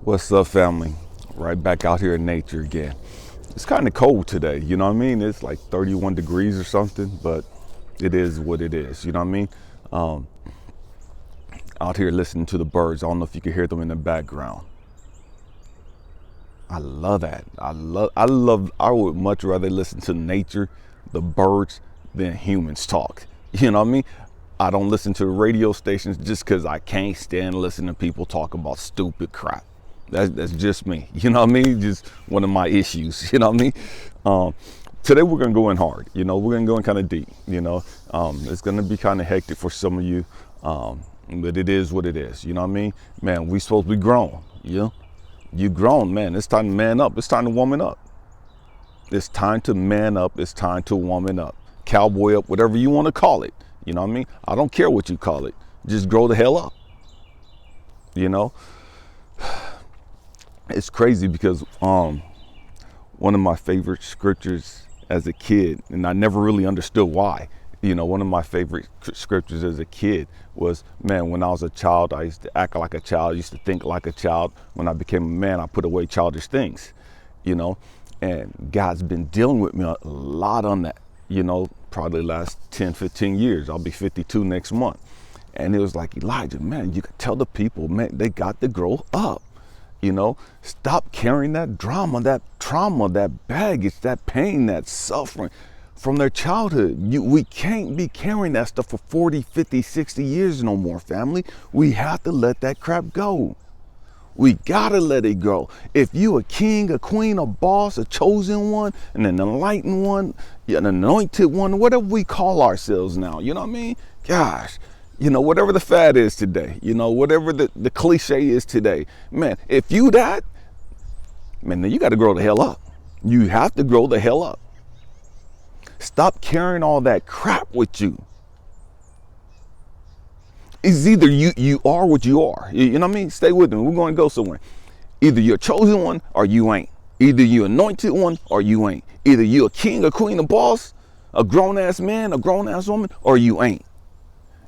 What's up, family? Right back out here in nature again. It's kind of cold today, you know what I mean? It's like 31 degrees or something, but it is what it is, you know what I mean? Um, Out here listening to the birds. I don't know if you can hear them in the background. I love that. I would much rather listen to nature, the birds, than humans talk. You know what I mean? I don't listen to radio stations just because I can't stand listening to people talk about stupid crap. That's just me. You know what I mean? Just one of my issues. You know what I mean? Um, Today we're gonna go in hard. You know, we're gonna go in kind of deep. It's gonna be kind of hectic for some of you, but it is what it is. You know what I mean? Man, we supposed to be grown. You grown, man. It's time to man up. It's time to woman up. It's time to man up. It's time to woman up. Cowboy up, whatever you want to call it. You know what I mean? I don't care what you call it. Just grow the hell up. You know? It's crazy because one of my favorite scriptures as a kid, and I never really understood why. One of my favorite scriptures as a kid was, man, when I was a child, I used to act like a child, I used to think like a child. When I became a man, I put away childish things, and God's been dealing with me a lot on that, probably the last 10, 15 years. I'll be 52 next month. And it was like, Elijah, man, you could tell the people, man, they got to grow up. Stop carrying that drama, that trauma, that baggage, that pain, that suffering from their childhood. We can't be carrying that stuff for 40, 50, 60 years no more, family. We have to let that crap go. We gotta let it go. If you a king, a queen, a boss, a chosen one, an enlightened one, an anointed one, whatever we call ourselves now, you know what I mean? Gosh. Whatever the fad is today, whatever the cliche is today, man, if you that, man, then you got to grow the hell up. You have to grow the hell up. Stop carrying all that crap with you. It's either you are what you are. You know what I mean? Stay with me. We're going to go somewhere. Either you're a chosen one or you ain't. Either you're anointed one or you ain't. Either you're a king, a queen, a boss, a grown-ass man, a grown-ass woman, or you ain't.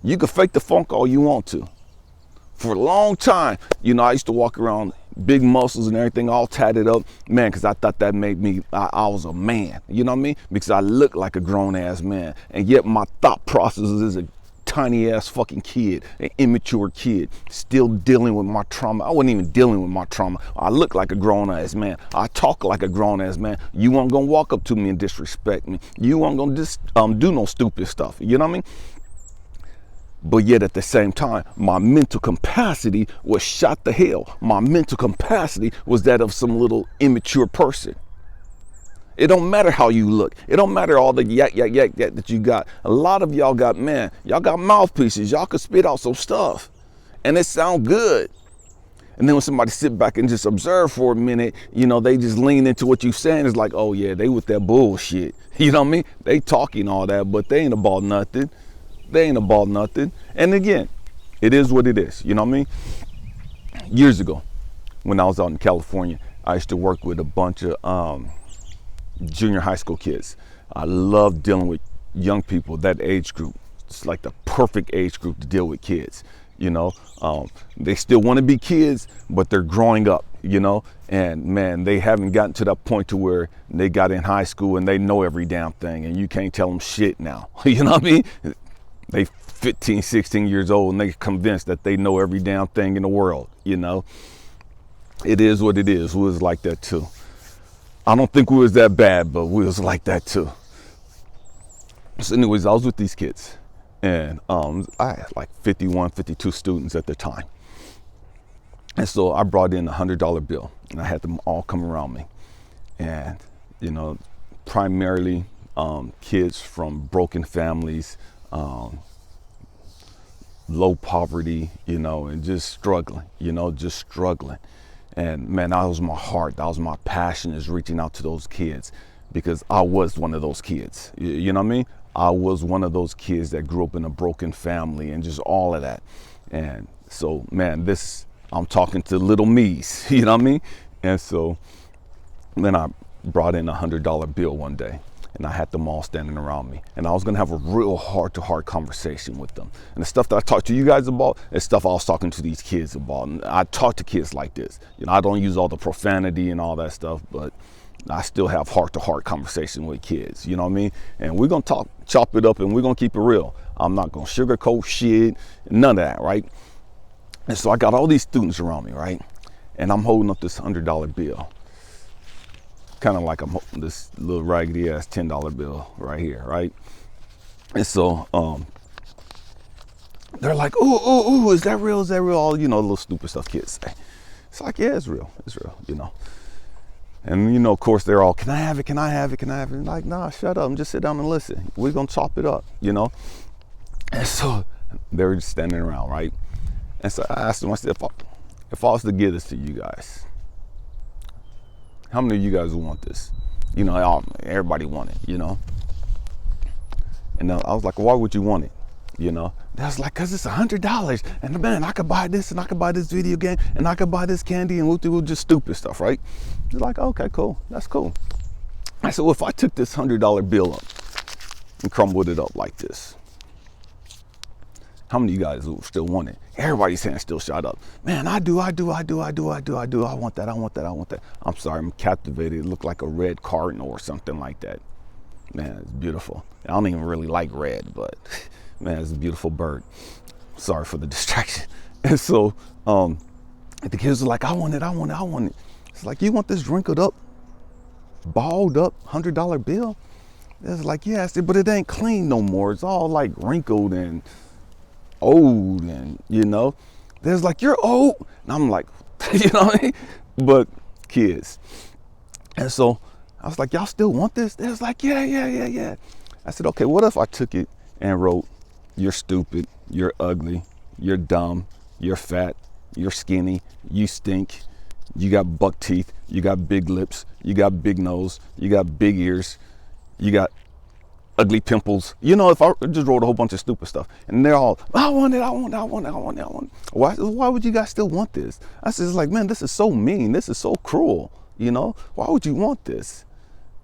You can fake the funk all you want to. For a long time, I used to walk around big muscles and everything all tatted up, man, because I thought that made me, I was a man, you know what I mean? Because I looked like a grown ass man. And yet my thought process is a tiny ass fucking kid, an immature kid, still dealing with my trauma. I wasn't even dealing with my trauma. I look like a grown ass man. I talk like a grown ass man. You weren't gonna walk up to me and disrespect me. You weren't gonna just do no stupid stuff, you know what I mean? But yet at the same time, my mental capacity was shot to hell. My mental capacity was that of some little immature person. It don't matter how you look. It don't matter all the yak that you got. A lot of y'all got, man, y'all got mouthpieces. Y'all could spit out some stuff and it sound good. And then when somebody sit back and just observe for a minute, they just lean into what you saying. It's like, oh yeah, they with that bullshit. You know what I mean? They talking all that, but they ain't about nothing. They ain't about nothing. And again, it is what it is. You know what I mean? Years ago, when I was out in California, I used to work with a bunch of junior high school kids. I love dealing with young people, that age group. It's like the perfect age group to deal with kids. They still want to be kids, but they're growing up, and man, they haven't gotten to that point to where they got in high school and they know every damn thing and you can't tell them shit now. You know what I mean? They 15, 16 years old and they convinced that they know every damn thing in the world, It is what it is. We was like that too. I don't think we was that bad, but we was like that too. So anyways, I was with these kids and I had like 51, 52 students at the time. And so I brought in $100 bill and I had them all come around me. And, primarily kids from broken families, low poverty, and just struggling. And man, that was my heart. That was my passion, is reaching out to those kids, because I was one of those kids. You know what I mean? I was one of those kids that grew up in a broken family and just all of that. And so, man, I'm talking to little me's, you know what I mean? And so then I brought in $100 bill one day. and I had them all standing around me, and I was gonna have a real heart-to-heart conversation with them. And the stuff that I talked to you guys about is stuff I was talking to these kids about. And I talk to kids like this. You know, I don't use all the profanity and all that stuff, but I still have heart-to-heart conversation with kids. You know what I mean? And we're gonna chop it up, and we're gonna keep it real. I'm not gonna sugarcoat shit, none of that, right? And so I got all these students around me, right? And I'm holding up this $100 bill. Kind of like I'm holding this little raggedy ass $10 bill right here, right? And so they're like, ooh, is that real? Is that real? All, you know, little stupid stuff kids say. It's like, yeah, it's real, you know. And, you know, of course, they're all, can I have it? Can I have it? Can I have it? And like, nah, shut up and just sit down and listen. We're going to chop it up, you know. And so they're just standing around, right? And so I asked them, I said, if I was to give this to you guys, how many of you guys want this? You know, everybody want it, you know? And I was like, why would you want it? You know? They was like, cause it's $100. And man, I could buy this, and I could buy this video game, and I could buy this candy, and we'll do just stupid stuff, right? They're like, okay, cool, that's cool. I said, well, if I took this $100 bill up and crumbled it up like this, how many of you guys will still want it? Everybody's hand still shot up. Man, I do. I want that. I'm sorry, I'm captivated. It looked like a red cardinal or something like that. Man, it's beautiful. I don't even really like red, but man, it's a beautiful bird. Sorry for the distraction. And so the kids are like, I want it. It's like, you want this wrinkled up, balled up $100 bill? It's like, yeah, I said, but it ain't clean no more. It's all like wrinkled and old, and you know, there's like, you're old, and I'm like, you know what I mean? But kids. And so I was like, y'all still want this? They was like, yeah. I said, okay, what if I took it and wrote, you're stupid, you're ugly, you're dumb, you're fat, you're skinny, you stink, you got buck teeth, you got big lips, you got big nose, you got big ears, you got ugly pimples. You know, if I just wrote a whole bunch of stupid stuff, and they're all, I want it. Why would you guys still want this? I said, it's like, man, this is so mean. This is so cruel. You know, why would you want this?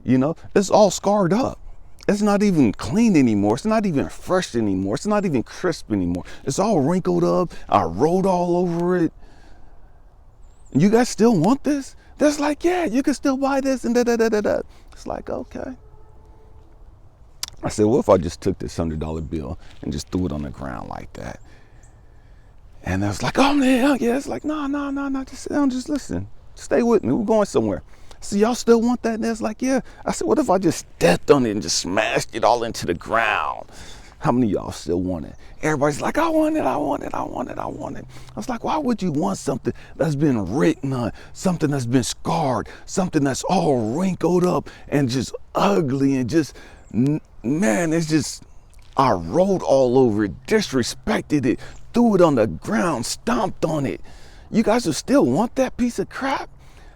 You know, it's all scarred up. It's not even clean anymore. It's not even fresh anymore. It's not even crisp anymore. It's all wrinkled up. I wrote all over it. You guys still want this? That's like, yeah, you can still buy this and da. It's like, okay. I said, what if I just took this $100 bill and just threw it on the ground like that? And I was like, oh man, yeah. It's like, no, just sit down, just listen. Stay with me, we're going somewhere. So y'all still want that? And it's like, yeah. I said, what if I just stepped on it and just smashed it all into the ground? How many of y'all still want it? Everybody's like, I want it. I was like, why would you want something that's been written on, something that's been scarred, something that's all wrinkled up and just ugly and just, man, it's just, I wrote all over it, disrespected it, threw it on the ground, stomped on it. You guys will still want that piece of crap?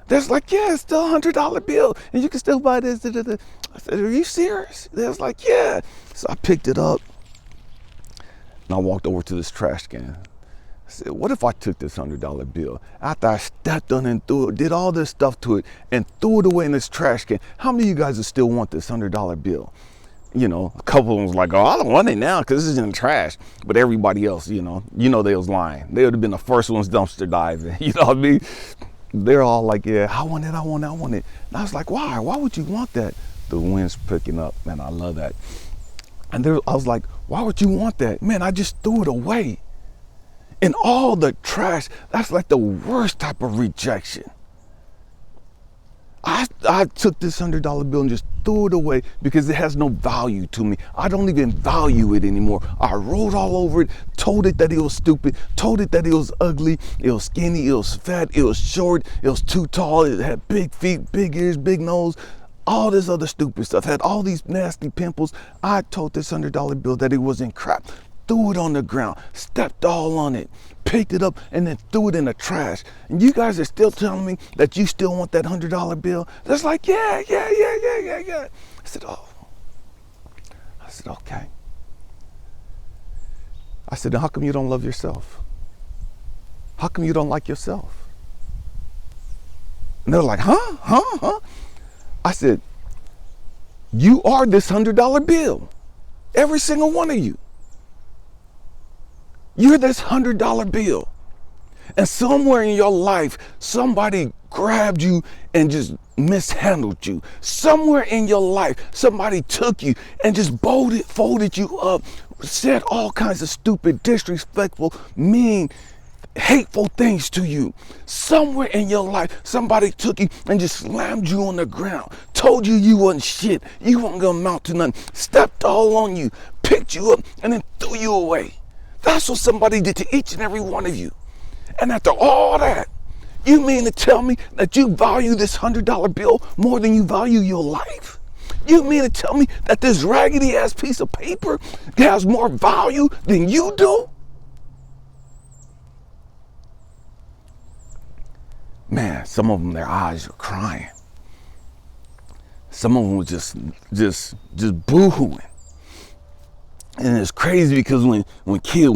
There's like, yeah, it's still a $100 bill and you can still buy this. I said, are you serious? They was like, yeah. So I picked it up and I walked over to this trash can. I said, what if I took this $100 bill after I stepped on it and threw it, did all this stuff to it and threw it away in this trash can? How many of you guys would still want this $100 bill? You know, a couple of them was like, oh, I don't want it now because this is in the trash. But everybody else, you know they was lying. They would have been the first ones dumpster diving. You know what I mean? They're all like, yeah, I want it. And I was like, why? Why would you want that? The wind's picking up, man. I love that. And I was like, why would you want that? Man, I just threw it away. And all the trash, that's like the worst type of rejection. I took this $100 bill and just threw it away because it has no value to me. I don't even value it anymore. I wrote all over it, told it that it was stupid, told it that it was ugly, it was skinny, it was fat, it was short, it was too tall, it had big feet, big ears, big nose, all this other stupid stuff, had all these nasty pimples. I told this $100 bill that it wasn't crap, threw it on the ground, stepped all on it, picked it up, and then threw it in the trash. And you guys are still telling me that you still want that $100 bill? That's like, yeah. I said, oh. I said, okay. I said, how come you don't love yourself? How come you don't like yourself? And they're like, huh? I said, You are this $100 bill. Every single one of you. You're this $100 bill. And somewhere in your life, somebody grabbed you and just mishandled you. Somewhere in your life, somebody took you and just folded you up, said all kinds of stupid, disrespectful, mean, hateful things to you. Somewhere in your life, somebody took you and just slammed you on the ground, told you you wasn't shit, you wasn't gonna amount to nothing, stepped all on you, picked you up, and then threw you away. That's what somebody did to each and every one of you. And after all that, you mean to tell me that you value this $100 bill more than you value your life? You mean to tell me that this raggedy ass piece of paper has more value than you do? Man, some of them, their eyes were crying. Some of them were just boo-hooing. And it's crazy because when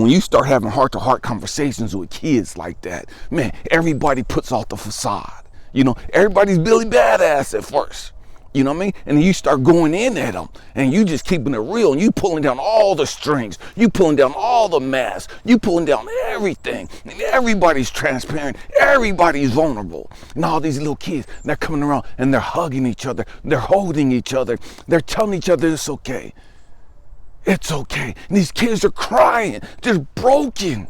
you start having heart-to-heart conversations with kids like that, man, everybody puts off the facade. You know, everybody's Billy Badass at first. You know what I mean? And then you start going in at them, and you just keeping it real, and you pulling down all the strings, you pulling down all the masks, you pulling down everything, and everybody's transparent, everybody's vulnerable. And all these little kids, they're coming around, and they're hugging each other, they're holding each other, they're telling each other it's okay. It's okay. And these kids are crying, they're broken.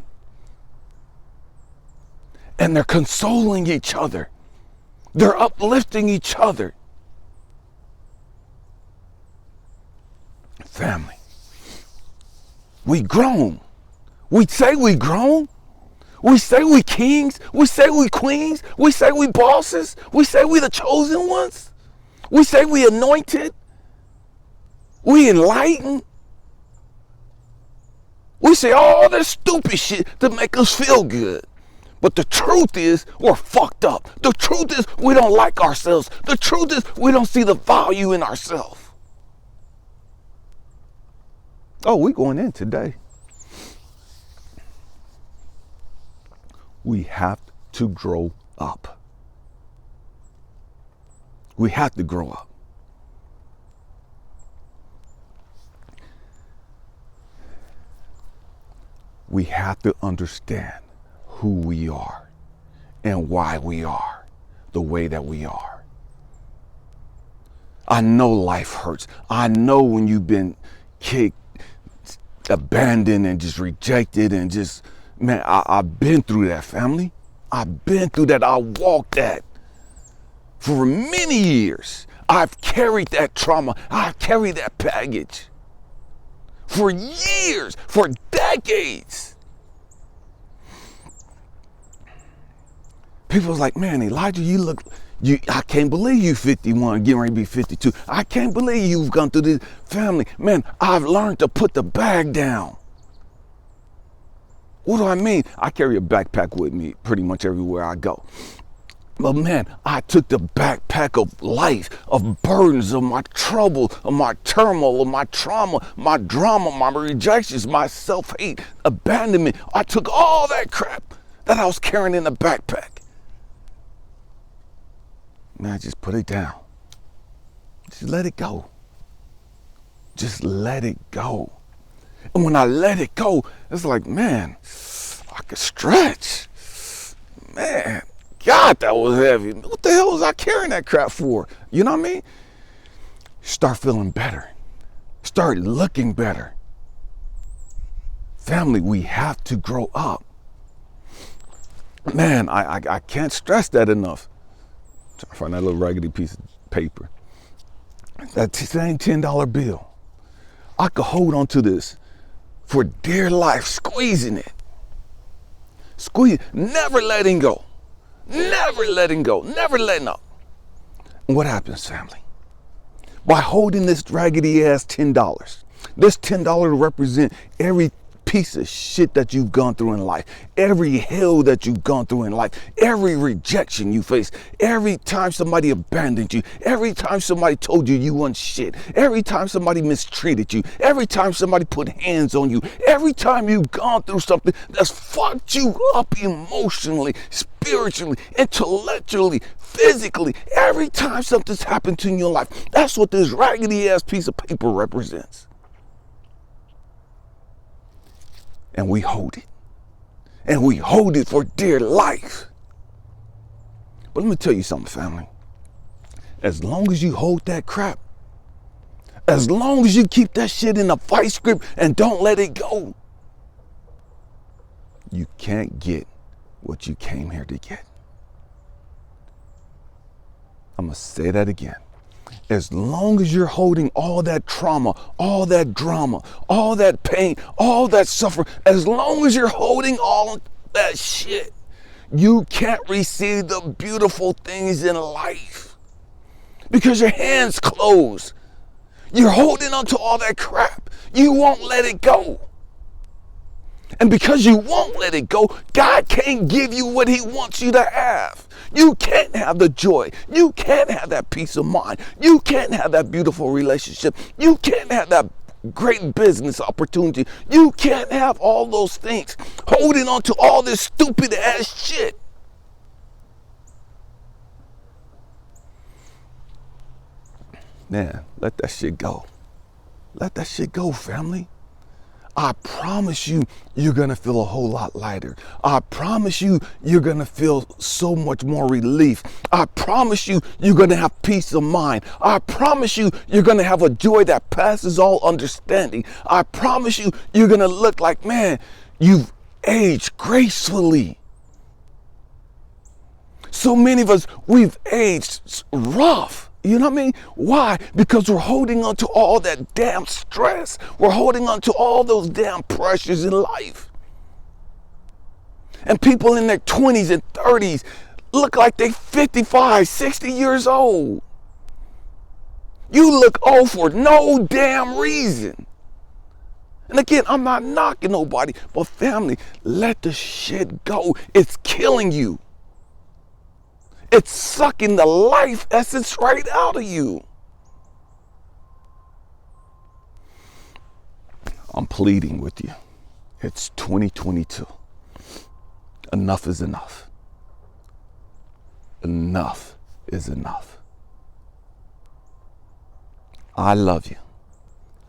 And they're consoling each other. They're uplifting each other. Family, we grown. We say we grown. We say we kings. We say we queens. We say we bosses. We say we the chosen ones. We say we anointed. We enlightened. We say all this stupid shit to make us feel good. But the truth is, we're fucked up. The truth is, we don't like ourselves. The truth is, we don't see the value in ourselves. Oh, we going in today. We have to grow up. We have to grow up. We have to understand who we are and why we are the way that we are. I know life hurts. I know when you've been kicked, abandoned, and just rejected, and just, man, I've been through that, family. I've been through that. I walked that for many years. I've carried that trauma. I've carried that baggage for years, for decades. People was like, man, Elijah, I can't believe you 51, getting ready to be 52. I can't believe you've gone through this. Family, man, I've learned to put the bag down. What do I mean? I carry a backpack with me pretty much everywhere I go. But man, I took the backpack of life, of burdens, of my trouble, of my turmoil, of my trauma, my drama, my rejections, my self-hate, abandonment. I took all that crap that I was carrying in the backpack. Man, I just put it down. Just let it go. Just let it go. And when I let it go, it's like, man, I could stretch. Man, God, that was heavy. What the hell was I carrying that crap for? You know what I mean? Start feeling better. Start looking better. Family, we have to grow up. Man, I can't stress that enough. Trying to find that little raggedy piece of paper. That same $10 bill. I could hold on to this for dear life, squeezing it. Never letting go. Never letting go. Never letting up. And what happens, family? By holding this raggedy ass $10, this $10 represents every piece of shit that you've gone through in life, every hell that you've gone through in life, every rejection you faced, every time somebody abandoned you, every time somebody told you you weren't shit, every time somebody mistreated you, every time somebody put hands on you, every time you've gone through something that's fucked you up emotionally, spiritually, intellectually, physically, every time something's happened to you in your life, that's what this raggedy ass piece of paper represents. And we hold it. And we hold it for dear life. But let me tell you something, family. As long as you hold that crap, as long as you keep that shit in a vice grip and don't let it go, you can't get what you came here to get. I'm going to say that again. As long as you're holding all that trauma, all that drama, all that pain, all that suffering, as long as you're holding all that shit, you can't receive the beautiful things in life because your hands closed. You're holding on to all that crap. You won't let it go. And because you won't let it go, God can't give you what he wants you to have. You can't have the joy. You can't have that peace of mind. You can't have that beautiful relationship. You can't have that great business opportunity. You can't have all those things holding on to all this stupid ass shit. Man, let that shit go. Let that shit go, family. I promise you, you're going to feel a whole lot lighter. I promise you, you're going to feel so much more relief. I promise you, you're going to have peace of mind. I promise you, you're going to have a joy that passes all understanding. I promise you, you're going to look like, man, you've aged gracefully. So many of us, we've aged rough. You know what I mean? Why? Because we're holding on to all that damn stress. We're holding on to all those damn pressures in life. And people in their 20s and 30s look like they're 55, 60 years old. You look old for no damn reason. And again, I'm not knocking nobody, but family, let the shit go. It's killing you. It's sucking the life essence right out of you. I'm pleading with you. It's 2022. Enough is enough. Enough is enough. I love you.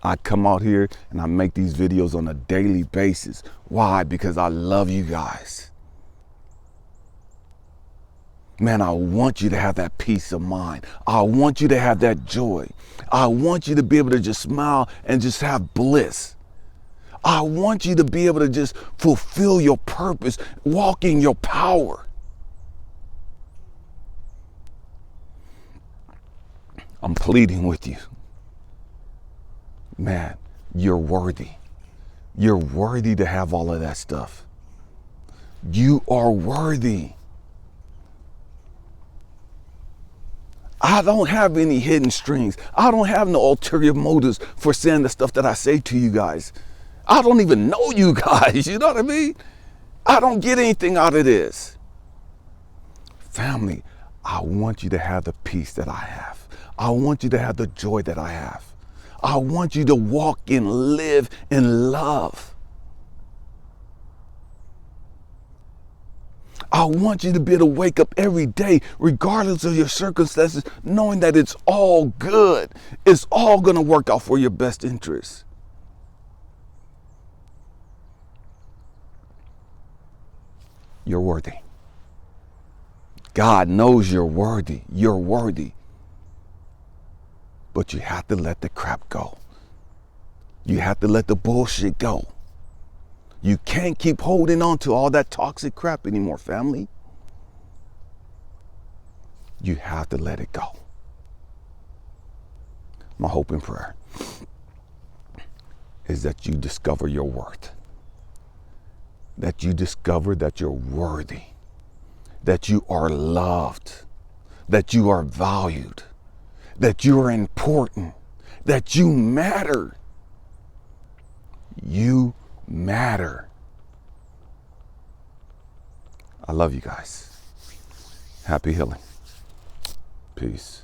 I come out here and I make these videos on a daily basis. Why? Because I love you guys. Man, I want you to have that peace of mind. I want you to have that joy. I want you to be able to just smile and just have bliss. I want you to be able to just fulfill your purpose, walk in your power. I'm pleading with you. Man, you're worthy. You're worthy to have all of that stuff. You are worthy. I don't have any hidden strings. I don't have no ulterior motives for saying the stuff that I say to you guys. I don't even know you guys, you know what I mean? I don't get anything out of this. Family, I want you to have the peace that I have. I want you to have the joy that I have. I want you to walk and live in love. I want you to be able to wake up every day, regardless of your circumstances, knowing that it's all good. It's all going to work out for your best interest. You're worthy. God knows you're worthy. You're worthy. But you have to let the crap go. You have to let the bullshit go. You can't keep holding on to all that toxic crap anymore, family. You have to let it go. My hope and prayer is that you discover your worth. That you discover that you're worthy. That you are loved. That you are valued. That you are important. That you matter. You matter. I love you guys. Happy healing. Peace.